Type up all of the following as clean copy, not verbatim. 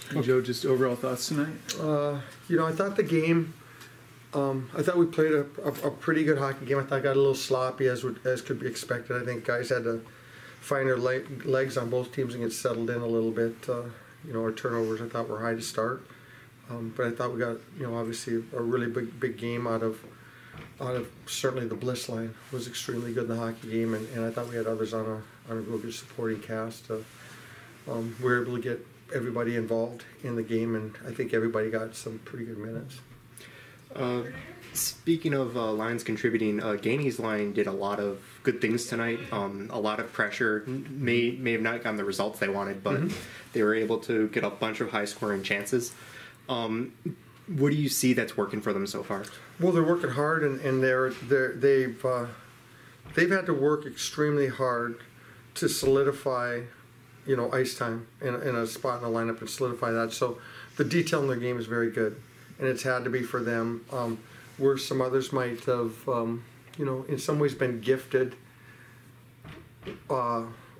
And Joe, just overall thoughts tonight? I thought the game, I thought we played a pretty good hockey game. I thought it got a little sloppy as could be expected. I think guys had to find their legs on both teams and get settled in a little bit. Our turnovers I thought were high to start. But I thought we got, obviously a really big game out of certainly the Bliss line was extremely good in the hockey game, and I thought we had others on a real good supporting cast. We were able to get everybody involved in the game, and I think everybody got some pretty good minutes. Speaking of lines contributing, Gaineys' line did a lot of good things tonight. A lot of pressure. May have not gotten the results they wanted, but they were able to get a bunch of high-scoring chances. What do you see that's working for them so far? Well, they're working hard, and they've had to work extremely hard to solidify, ice time in a spot in the lineup and solidify that. So the detail in their game is very good, and it's had to be for them. Where some others might have, in some ways been gifted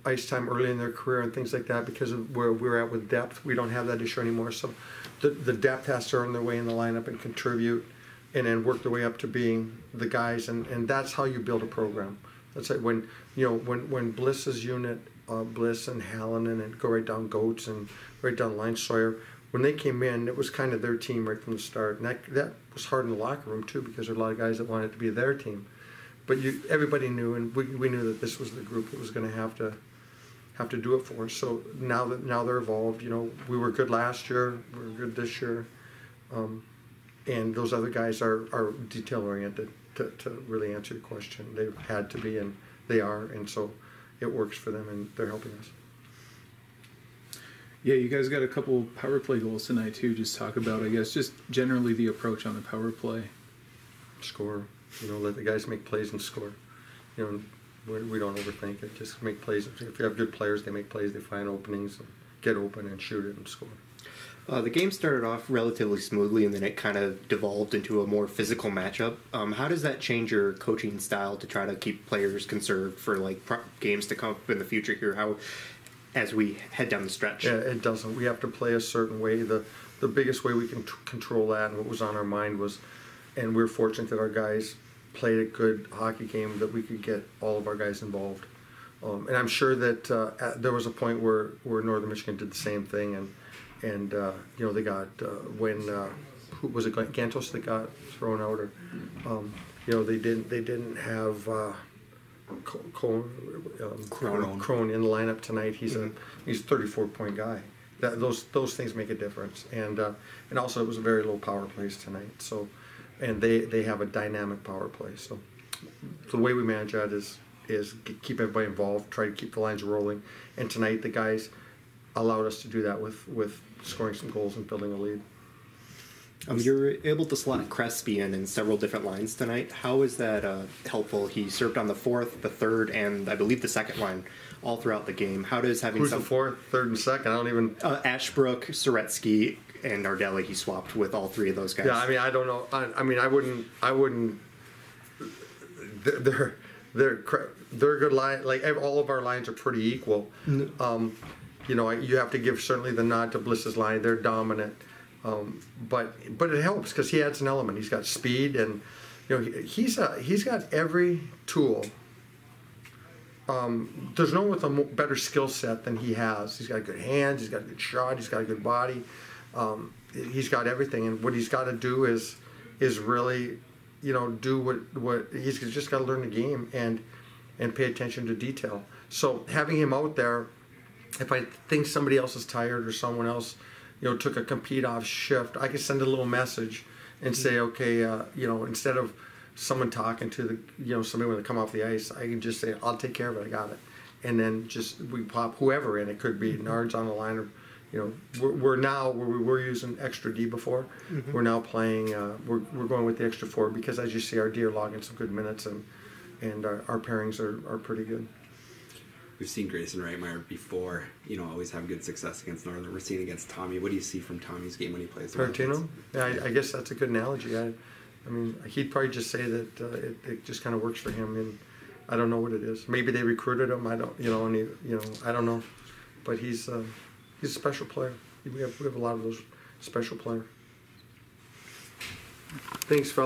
ice time early in their career and things like that because of where we're at with depth. We don't have that issue anymore. So the depth has to earn their way in the lineup and contribute and then work their way up to being the guys. And that's how you build a program. That's like when Bliss's unit, Bliss and Hallinan and go right down Goats and right down Line Sawyer, when they came in, it was kind of their team right from the start. And that was hard in the locker room too because there were a lot of guys that wanted it to be their team. But everybody knew, and we knew that this was the group that was going to have to do it for us. So now they're evolved. We were good last year. We're good this year, and those other guys are detail oriented. To really answer your question, they've had to be, and they are, and so it works for them, and they're helping us. Yeah, you guys got a couple power play goals tonight too. Just talk about, I guess, just generally the approach on the power play. Score. Let the guys make plays and score. We don't overthink it. Just make plays. If you have good players, they make plays. They find openings, and get open, and shoot it and score. The game started off relatively smoothly, and then it kind of devolved into a more physical matchup. How does that change your coaching style to try to keep players conserved for games to come up in the future here? As we head down the stretch? Yeah, it doesn't. We have to play a certain way. The biggest way we can control that, and what was on our mind was, and we're fortunate that our guys played a good hockey game, that we could get all of our guys involved. And I'm sure that there was a point where Northern Michigan did the same thing, and they got when who was it, Gantos that got thrown out, or they didn't have Crone in the lineup tonight. He's a 34-point guy. Those things make a difference, and also it was a very low power plays tonight. So, and they have a dynamic power play. So the way we manage that is keep everybody involved, try to keep the lines rolling. And tonight the guys allowed us to do that with scoring some goals and building a lead. You're able to slot Crespi in several different lines tonight. How is that helpful? He served on the fourth, the third, and I believe the second line all throughout the game. How does having the fourth, third, and second? I don't even... Ashbrook, Soretsky, and Nardelli, he swapped with all three of those guys. Yeah, I don't know. I wouldn't... They're a good line. All of our lines are pretty equal. You have to give certainly the nod to Bliss's line. They're dominant. But it helps because he adds an element. He's got speed, and he's got every tool. There's no one with a better skill set than he has. He's got good hands. He's got a good shot. He's got a good body. He's got everything, and what he's got to do is really, do what he's just got to learn the game and pay attention to detail. So having him out there, if I think somebody else is tired or someone else took a compete off shift, I could send a little message and say, okay, instead of someone talking to somebody when they come off the ice, I can just say, I'll take care of it, I got it. And then we pop whoever in. It could be Nards on the line, or we're now where we were using extra D before. We're now playing. We're going with the extra 4 because, as you see, our D are logging some good minutes, and our pairings are pretty good. We've seen Grayson Reitmeyer before, always have good success against Northern. We're seeing against Tommy. What do you see from Tommy's game when he plays? Tarantino? Yeah, I guess that's a good analogy. I mean, he'd probably just say that it just kind of works for him, and I don't know what it is. Maybe they recruited him. I don't, I don't know. But he's a special player. We have a lot of those special players. Thanks, fellas.